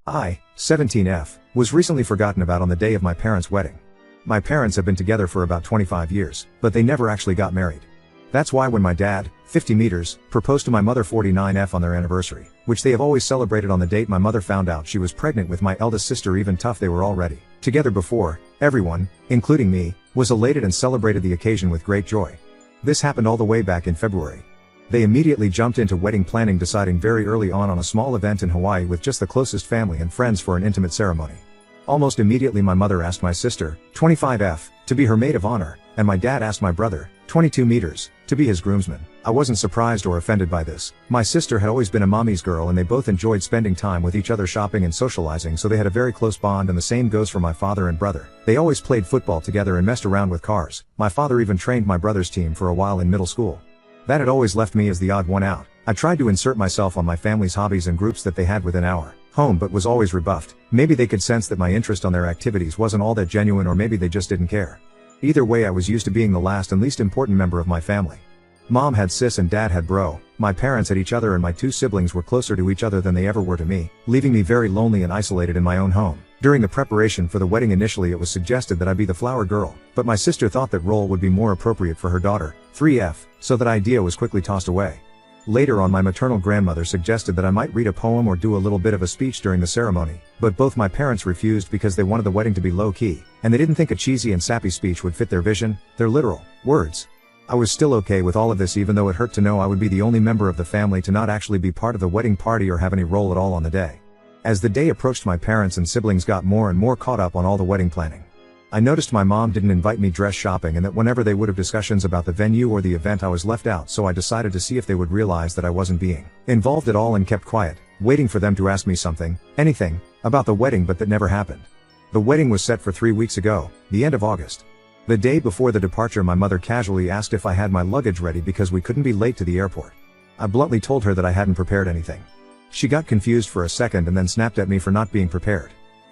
I, 17F, was recently forgotten about on the day of my parents' wedding. My parents have been together for about 25 years, but they never actually got married. That's why when my dad, 50 meters, proposed to my mother 49F on their anniversary, which they have always celebrated on the date my mother found out she was pregnant with my eldest sister, even tough they were already together before, everyone, including me, was elated and celebrated the occasion with great joy. This happened all the way back in February. They immediately jumped into wedding planning, deciding very early on a small event in Hawaii with just the closest family and friends for an intimate ceremony. Almost immediately my mother asked my sister, 25F, to be her maid of honor, and my dad asked my brother, 22 meters, to be his groomsman. I wasn't surprised or offended by this. My sister had always been a mommy's girl and they both enjoyed spending time with each other, shopping and socializing, so they had a very close bond, and the same goes for my father and brother. They always played football together and messed around with cars. My father even trained my brother's team for a while in middle school. That had always left me as the odd one out. I tried to insert myself on my family's hobbies and groups that they had within our home, but was always rebuffed. Maybe they could sense that my interest on their activities wasn't all that genuine, or maybe they just didn't care. Either way, I was used to being the last and least important member of my family. Mom had sis and dad had bro. My parents had each other, and my two siblings were closer to each other than they ever were to me, leaving me very lonely and isolated in my own home. During the preparation for the wedding, initially it was suggested that I be the flower girl, but my sister thought that role would be more appropriate for her daughter, 3F, so that idea was quickly tossed away. Later on, my maternal grandmother suggested that I might read a poem or do a little bit of a speech during the ceremony, but both my parents refused because they wanted the wedding to be low-key, and they didn't think a cheesy and sappy speech would fit their vision, their literal words. I was still okay with all of this, even though it hurt to know I would be the only member of the family to not actually be part of the wedding party or have any role at all on the day. As the day approached, my parents and siblings got more and more caught up on all the wedding planning. I noticed my mom didn't invite me dress shopping, and that whenever they would have discussions about the venue or the event, I was left out, so I decided to see if they would realize that I wasn't being involved at all, and kept quiet, waiting for them to ask me something, anything, about the wedding, but that never happened. The wedding was set for 3 weeks ago, the end of August. The day before the departure, my mother casually asked if I had my luggage ready because we couldn't be late to the airport. I bluntly told her that I hadn't prepared anything. She got confused for a second and then snapped at me for not being prepared.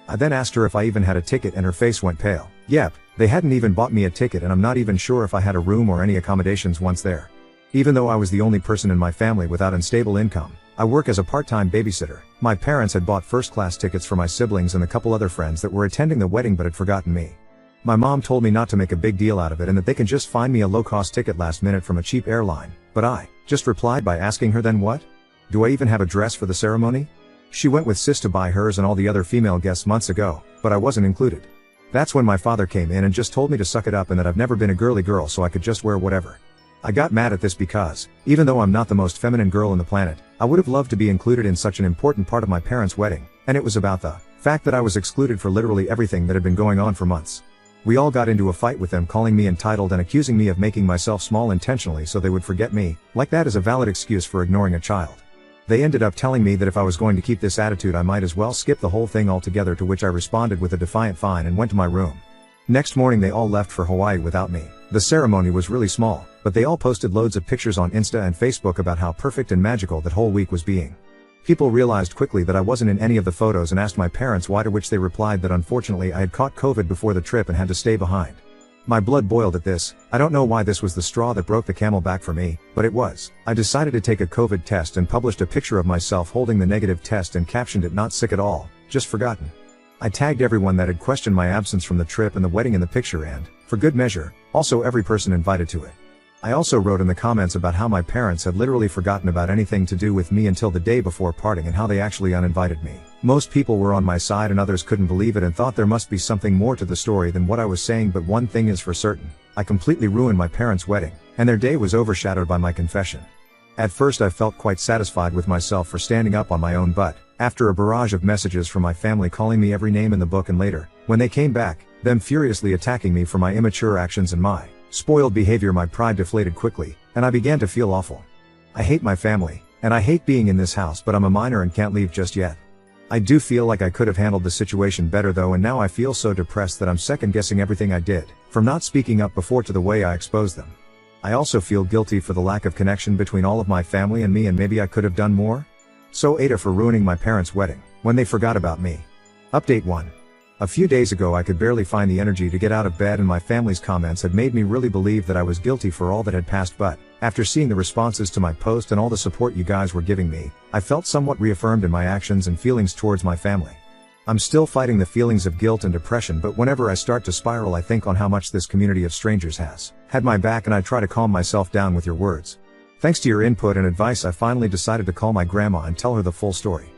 I then asked her if I even had a ticket, and her face went pale. Yep, they hadn't even bought me a ticket, and I'm not even sure if I had a room or any accommodations once there. Even though I was the only person in my family without unstable income, I work as a part-time babysitter. My parents had bought first-class tickets for my siblings and a couple other friends that were attending the wedding but had forgotten me. My mom told me not to make a big deal out of it and that they can just find me a low-cost ticket last minute from a cheap airline, but I just replied by asking her, then what? Do I even have a dress for the ceremony? She went with sis to buy hers and all the other female guests months ago, but I wasn't included. That's when my father came in and just told me to suck it up and that I've never been a girly girl, so I could just wear whatever. I got mad at this because, even though I'm not the most feminine girl on the planet, I would have loved to be included in such an important part of my parents' wedding, and it was about the fact that I was excluded for literally everything that had been going on for months. We all got into a fight with them, calling me entitled and accusing me of making myself small intentionally so they would forget me, like that is a valid excuse for ignoring a child. They ended up telling me that if I was going to keep this attitude, I might as well skip the whole thing altogether, to which I responded with a defiant fine and went to my room. Next morning they all left for Hawaii without me. The ceremony was really small, but they all posted loads of pictures on Insta and Facebook about how perfect and magical that whole week was being. People realized quickly that I wasn't in any of the photos and asked my parents why, to which they replied that unfortunately I had caught COVID before the trip and had to stay behind. My blood boiled at this. I don't know why this was the straw that broke the camel back for me, but it was. I decided to take a COVID test and published a picture of myself holding the negative test and captioned it, "Not sick at all, just forgotten." I tagged everyone that had questioned my absence from the trip and the wedding in the picture, and, for good measure, also every person invited to it. I also wrote in the comments about how my parents had literally forgotten about anything to do with me until the day before parting, and how they actually uninvited me. Most people were on my side and others couldn't believe it and thought there must be something more to the story than what I was saying, but one thing is for certain, I completely ruined my parents' wedding, and their day was overshadowed by my confession. At first I felt quite satisfied with myself for standing up on my own butt, after a barrage of messages from my family calling me every name in the book, and later, when they came back, them furiously attacking me for my immature actions and my spoiled behavior, my pride deflated quickly, and I began to feel awful. I hate my family, and I hate being in this house, but I'm a minor and can't leave just yet. I do feel like I could have handled the situation better though, and now I feel so depressed that I'm second guessing everything I did, from not speaking up before to the way I exposed them. I also feel guilty for the lack of connection between all of my family and me, and maybe I could have done more? So Ada for ruining my parents' wedding, when they forgot about me. Update 1. A few days ago I could barely find the energy to get out of bed, and my family's comments had made me really believe that I was guilty for all that had passed, but after seeing the responses to my post and all the support you guys were giving me, I felt somewhat reaffirmed in my actions and feelings towards my family. I'm still fighting the feelings of guilt and depression, but whenever I start to spiral I think on how much this community of strangers has had my back, and I try to calm myself down with your words. Thanks to your input and advice, I finally decided to call my grandma and tell her the full story.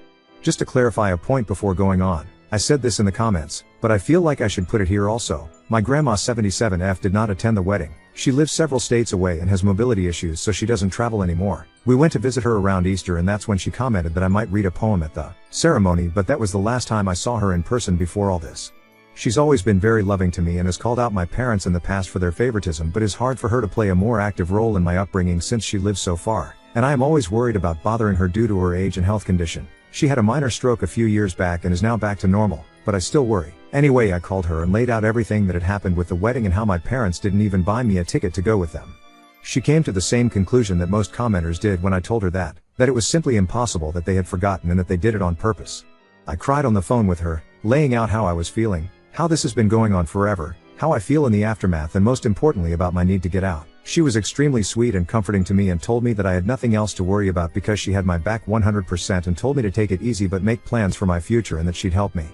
Just to clarify a point before going on, I said this in the comments, but I feel like I should put it here also. My grandma 77F did not attend the wedding. She lives several states away and has mobility issues, so she doesn't travel anymore. We went to visit her around Easter, and that's when she commented that I might read a poem at the ceremony, but that was the last time I saw her in person before all this. She's always been very loving to me and has called out my parents in the past for their favoritism, but it's hard for her to play a more active role in my upbringing since she lives so far, and I am always worried about bothering her due to her age and health condition. She had a minor stroke a few years back and is now back to normal, but I still worry. Anyway, I called her and laid out everything that had happened with the wedding and how my parents didn't even buy me a ticket to go with them. She came to the same conclusion that most commenters did when I told her that it was simply impossible, that they had forgotten and that they did it on purpose. I cried on the phone with her, laying out how I was feeling, how this has been going on forever, how I feel in the aftermath, and most importantly about my need to get out. She was extremely sweet and comforting to me and told me that I had nothing else to worry about because she had my back 100%, and told me to take it easy but make plans for my future and that she'd help me.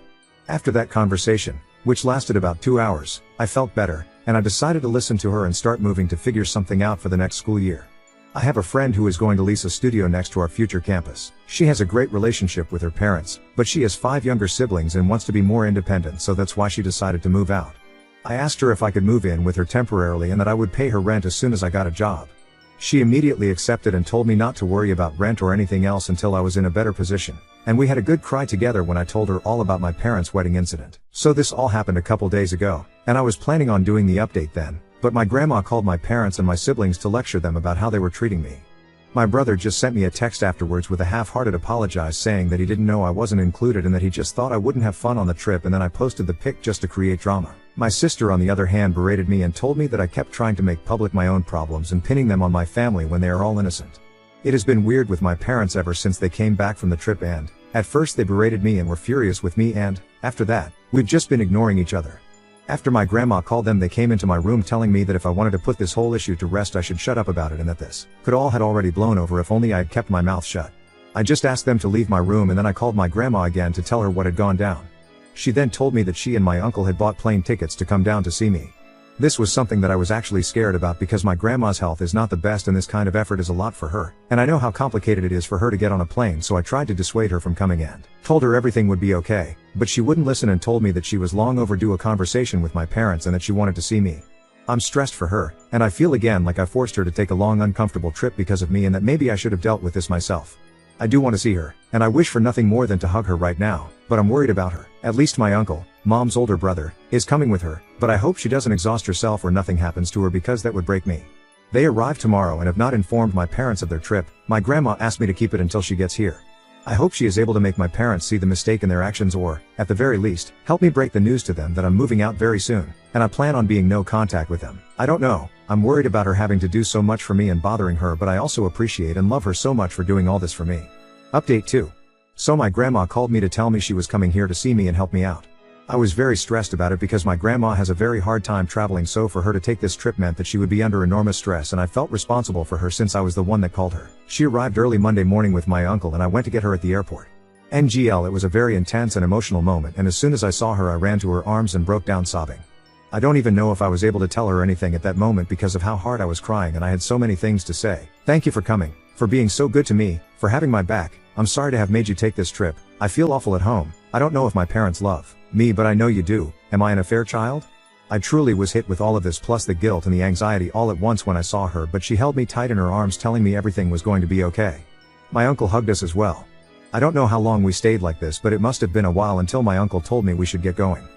After that conversation, which lasted about 2 hours, I felt better, and I decided to listen to her and start moving to figure something out for the next school year. I have a friend who is going to lease a studio next to our future campus. She has a great relationship with her parents, but she has 5 younger siblings and wants to be more independent, so that's why she decided to move out. I asked her if I could move in with her temporarily and that I would pay her rent as soon as I got a job. She immediately accepted and told me not to worry about rent or anything else until I was in a better position, and we had a good cry together when I told her all about my parents' wedding incident. So this all happened a couple days ago, and I was planning on doing the update then, but my grandma called my parents and my siblings to lecture them about how they were treating me. My brother just sent me a text afterwards with a half-hearted apologize, saying that he didn't know I wasn't included and that he just thought I wouldn't have fun on the trip, and then I posted the pic just to create drama. My sister, on the other hand, berated me and told me that I kept trying to make public my own problems and pinning them on my family when they are all innocent. It has been weird with my parents ever since they came back from the trip, and at first they berated me and were furious with me, and after that, we've just been ignoring each other. After my grandma called them, they came into my room telling me that if I wanted to put this whole issue to rest I should shut up about it, and that this could all had already blown over if only I had kept my mouth shut. I just asked them to leave my room, and then I called my grandma again to tell her what had gone down. She then told me that she and my uncle had bought plane tickets to come down to see me. This was something that I was actually scared about because my grandma's health is not the best and this kind of effort is a lot for her, and I know how complicated it is for her to get on a plane, so I tried to dissuade her from coming and told her everything would be okay, but she wouldn't listen and told me that she was long overdue a conversation with my parents and that she wanted to see me. I'm stressed for her, and I feel again like I forced her to take a long uncomfortable trip because of me, and that maybe I should have dealt with this myself. I do want to see her, and I wish for nothing more than to hug her right now, but I'm worried about her. At least my uncle, Mom's older brother, is coming with her, but I hope she doesn't exhaust herself or nothing happens to her because that would break me. They arrive tomorrow and have not informed my parents of their trip. My grandma asked me to keep it until she gets here. I hope she is able to make my parents see the mistake in their actions, or, at the very least, help me break the news to them that I'm moving out very soon, and I plan on being no contact with them. I don't know, I'm worried about her having to do so much for me and bothering her, but I also appreciate and love her so much for doing all this for me. Update 2. So my grandma called me to tell me she was coming here to see me and help me out. I was very stressed about it because my grandma has a very hard time traveling, so for her to take this trip meant that she would be under enormous stress, and I felt responsible for her since I was the one that called her. She arrived early Monday morning with my uncle and I went to get her at the airport. NGL, it was a very intense and emotional moment, and as soon as I saw her I ran to her arms and broke down sobbing. I don't even know if I was able to tell her anything at that moment because of how hard I was crying, and I had so many things to say. Thank you for coming, for being so good to me, for having my back. I'm sorry to have made you take this trip. I feel awful at home. I don't know if my parents love me, but I know you do. Am I an affair child? I truly was hit with all of this, plus the guilt and the anxiety all at once when I saw her, but she held me tight in her arms telling me everything was going to be okay. My uncle hugged us as well. I don't know how long we stayed like this, but it must have been a while until my uncle told me we should get going.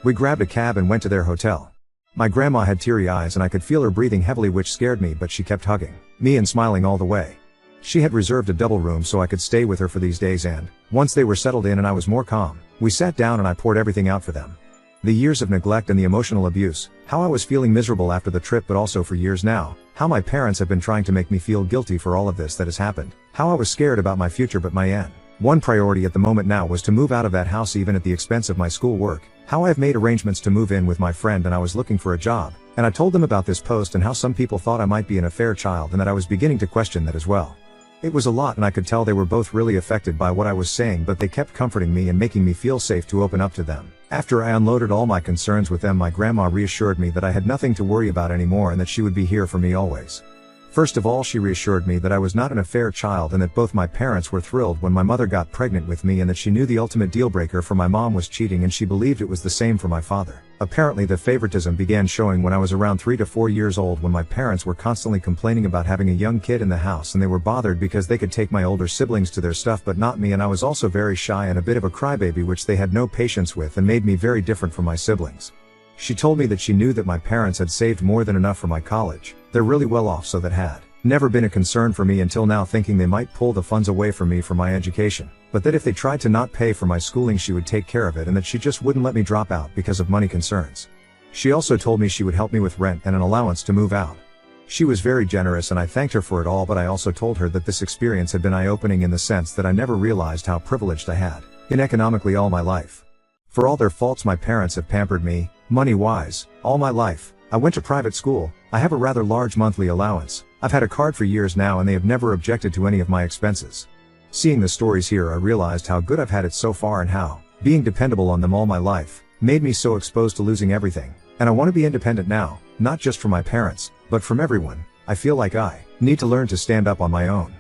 We grabbed a cab and went to their hotel. My grandma had teary eyes and I could feel her breathing heavily, which scared me, but she kept hugging me and smiling all the way. She had reserved a double room so I could stay with her for these days, and once they were settled in and I was more calm, we sat down and I poured everything out for them. The years of neglect and the emotional abuse, how I was feeling miserable after the trip, but also for years now, how my parents have been trying to make me feel guilty for all of this that has happened, how I was scared about my future, but my one priority at the moment now was to move out of that house even at the expense of my school work, how I have made arrangements to move in with my friend and I was looking for a job, and I told them about this post and how some people thought I might be an affair child and that I was beginning to question that as well. It was a lot and I could tell they were both really affected by what I was saying, but they kept comforting me and making me feel safe to open up to them. After I unloaded all my concerns with them, my grandma reassured me that I had nothing to worry about anymore and that she would be here for me always. First of all, she reassured me that I was not an affair child and that both my parents were thrilled when my mother got pregnant with me, and that she knew the ultimate deal breaker for my mom was cheating, and she believed it was the same for my father. Apparently the favoritism began showing when I was around 3 to 4 years old, when my parents were constantly complaining about having a young kid in the house, and they were bothered because they could take my older siblings to their stuff but not me, and I was also very shy and a bit of a crybaby, which they had no patience with and made me very different from my siblings. She told me that she knew that my parents had saved more than enough for my college. They're really well off, so that had never been a concern for me until now, thinking they might pull the funds away from me for my education, but that if they tried to not pay for my schooling she would take care of it, and that she just wouldn't let me drop out because of money concerns. She also told me she would help me with rent and an allowance to move out. She was very generous and I thanked her for it all, but I also told her that this experience had been eye-opening in the sense that I never realized how privileged I had been economically all my life. For all their faults, my parents have pampered me, money-wise, all my life. I went to private school, I have a rather large monthly allowance, I've had a card for years now, and they have never objected to any of my expenses. Seeing the stories here, I realized how good I've had it so far and how being dependable on them all my life made me so exposed to losing everything. And I want to be independent now, not just from my parents, but from everyone. I feel like I need to learn to stand up on my own.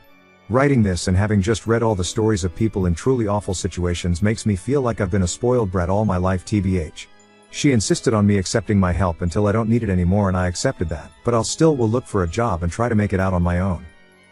Writing this and having just read all the stories of people in truly awful situations makes me feel like I've been a spoiled brat all my life, tbh. She insisted on me accepting my help until I don't need it anymore, and I accepted that, but will look for a job and try to make it out on my own.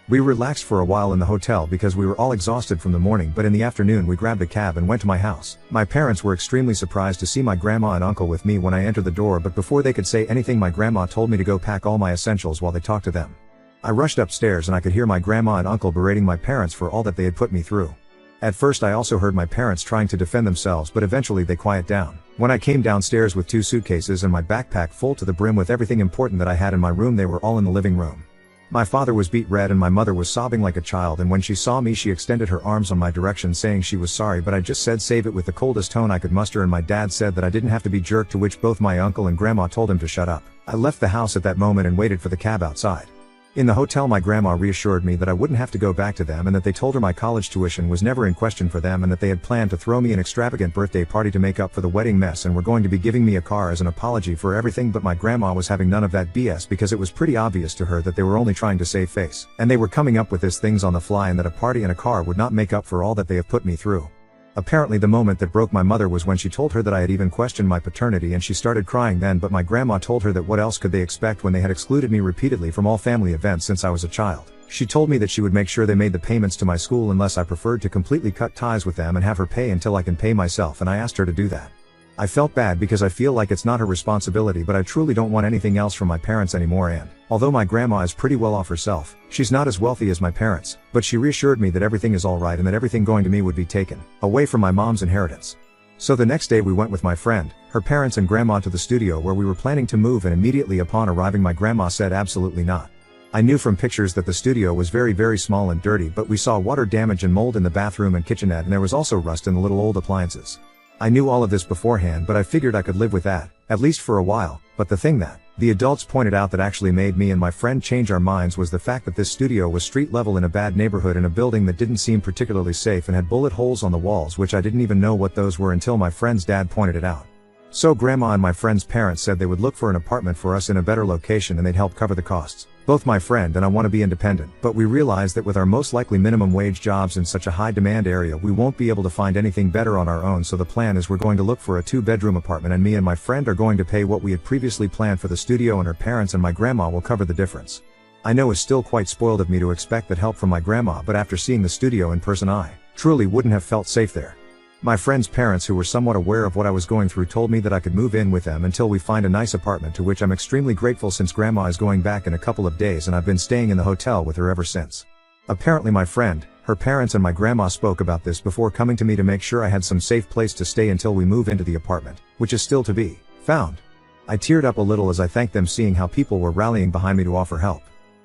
We relaxed for a while in the hotel because we were all exhausted from the morning, but in the afternoon we grabbed a cab and went to my house. My parents were extremely surprised to see my grandma and uncle with me when I entered the door, but before they could say anything my grandma told me to go pack all my essentials while they talked to them. I rushed upstairs and I could hear my grandma and uncle berating my parents for all that they had put me through. At first I also heard my parents trying to defend themselves, but eventually they quieted down. When I came downstairs with 2 suitcases and my backpack full to the brim with everything important that I had in my room, they were all in the living room. My father was beet red and my mother was sobbing like a child, and when she saw me she extended her arms on my direction saying she was sorry, but I just said save it with the coldest tone I could muster, and my dad said that I didn't have to be jerked, to which both my uncle and grandma told him to shut up. I left the house at that moment and waited for the cab outside. In the hotel, my grandma reassured me that I wouldn't have to go back to them, and that they told her my college tuition was never in question for them, and that they had planned to throw me an extravagant birthday party to make up for the wedding mess and were going to be giving me a car as an apology for everything. But my grandma was having none of that BS, because it was pretty obvious to her that they were only trying to save face, and they were coming up with these things on the fly, and that a party and a car would not make up for all that they have put me through. Apparently the moment that broke my mother was when she told her that I had even questioned my paternity, and she started crying then, but my grandma told her that what else could they expect when they had excluded me repeatedly from all family events since I was a child. She told me that she would make sure they made the payments to my school unless I preferred to completely cut ties with them and have her pay until I can pay myself, and I asked her to do that. I felt bad because I feel like it's not her responsibility, but I truly don't want anything else from my parents anymore, and although my grandma is pretty well off herself, she's not as wealthy as my parents, but she reassured me that everything is alright and that everything going to me would be taken away from my mom's inheritance. So the next day we went with my friend, her parents and grandma to the studio where we were planning to move, and immediately upon arriving my grandma said absolutely not. I knew from pictures that the studio was very small and dirty, but we saw water damage and mold in the bathroom and kitchenette, and there was also rust in the little old appliances. I knew all of this beforehand, but I figured I could live with that, at least for a while. But the thing that the adults pointed out that actually made me and my friend change our minds was the fact that this studio was street level in a bad neighborhood in a building that didn't seem particularly safe and had bullet holes on the walls, which I didn't even know what those were until my friend's dad pointed it out. So grandma and my friend's parents said they would look for an apartment for us in a better location and they'd help cover the costs. Both my friend and I want to be independent, but we realize that with our most likely minimum wage jobs in such a high demand area we won't be able to find anything better on our own, so the plan is we're going to look for a 2-bedroom apartment, and me and my friend are going to pay what we had previously planned for the studio, and her parents and my grandma will cover the difference. I know it's still quite spoiled of me to expect that help from my grandma, but after seeing the studio in person I truly wouldn't have felt safe there. My friend's parents, who were somewhat aware of what I was going through, told me that I could move in with them until we find a nice apartment, to which I'm extremely grateful since grandma is going back in a couple of days and I've been staying in the hotel with her ever since. Apparently my friend, her parents and my grandma spoke about this before coming to me to make sure I had some safe place to stay until we move into the apartment, which is still to be found. I teared up a little as I thanked them, seeing how people were rallying behind me to offer help.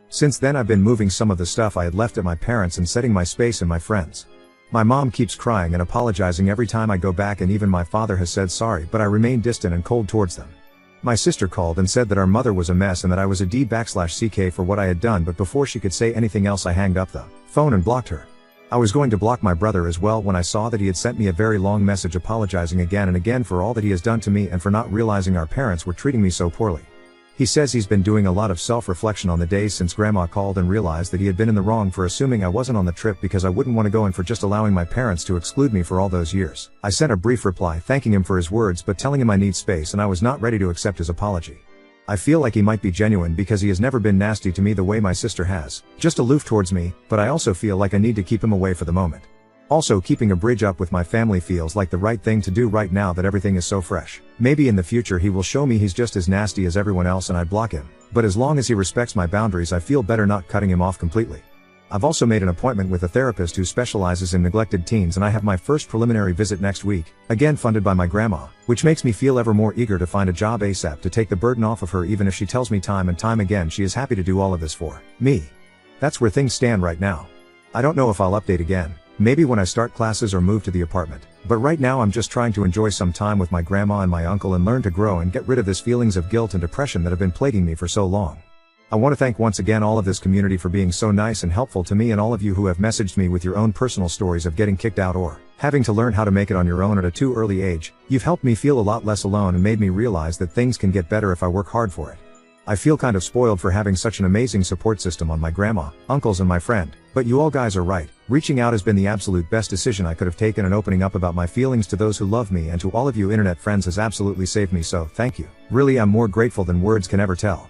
Since then I've been moving some of the stuff I had left at my parents' and setting my space in my friend's. My mom keeps crying and apologizing every time I go back, and even my father has said sorry, but I remain distant and cold towards them. My sister called and said that our mother was a mess and that I was a D/CK for what I had done, but before she could say anything else I hanged up the phone and blocked her. I was going to block my brother as well when I saw that he had sent me a very long message apologizing again and again for all that he has done to me and for not realizing our parents were treating me so poorly. He says he's been doing a lot of self-reflection on the days since Grandma called and realized that he had been in the wrong for assuming I wasn't on the trip because I wouldn't want to go and for just allowing my parents to exclude me for all those years. I sent a brief reply thanking him for his words but telling him I need space and I was not ready to accept his apology. I feel like he might be genuine because he has never been nasty to me the way my sister has, just aloof towards me, but I also feel like I need to keep him away for the moment. Also, keeping a bridge up with my family feels like the right thing to do right now that everything is so fresh. Maybe in the future he will show me he's just as nasty as everyone else and I block him, but as long as he respects my boundaries I feel better not cutting him off completely. I've also made an appointment with a therapist who specializes in neglected teens and I have my first preliminary visit next week, again funded by my grandma, which makes me feel ever more eager to find a job ASAP to take the burden off of her even if she tells me time and time again she is happy to do all of this for me. That's where things stand right now. I don't know if I'll update again. Maybe when I start classes or move to the apartment. But right now I'm just trying to enjoy some time with my grandma and my uncle and learn to grow and get rid of this feelings of guilt and depression that have been plaguing me for so long. I want to thank once again all of this community for being so nice and helpful to me and all of you who have messaged me with your own personal stories of getting kicked out or having to learn how to make it on your own at a too early age. You've helped me feel a lot less alone and made me realize that things can get better if I work hard for it. I feel kind of spoiled for having such an amazing support system on my grandma, uncles and my friend, but you all guys are right. Reaching out has been the absolute best decision I could have taken and opening up about my feelings to those who love me and to all of you internet friends has absolutely saved me, so thank you. Really, I'm more grateful than words can ever tell.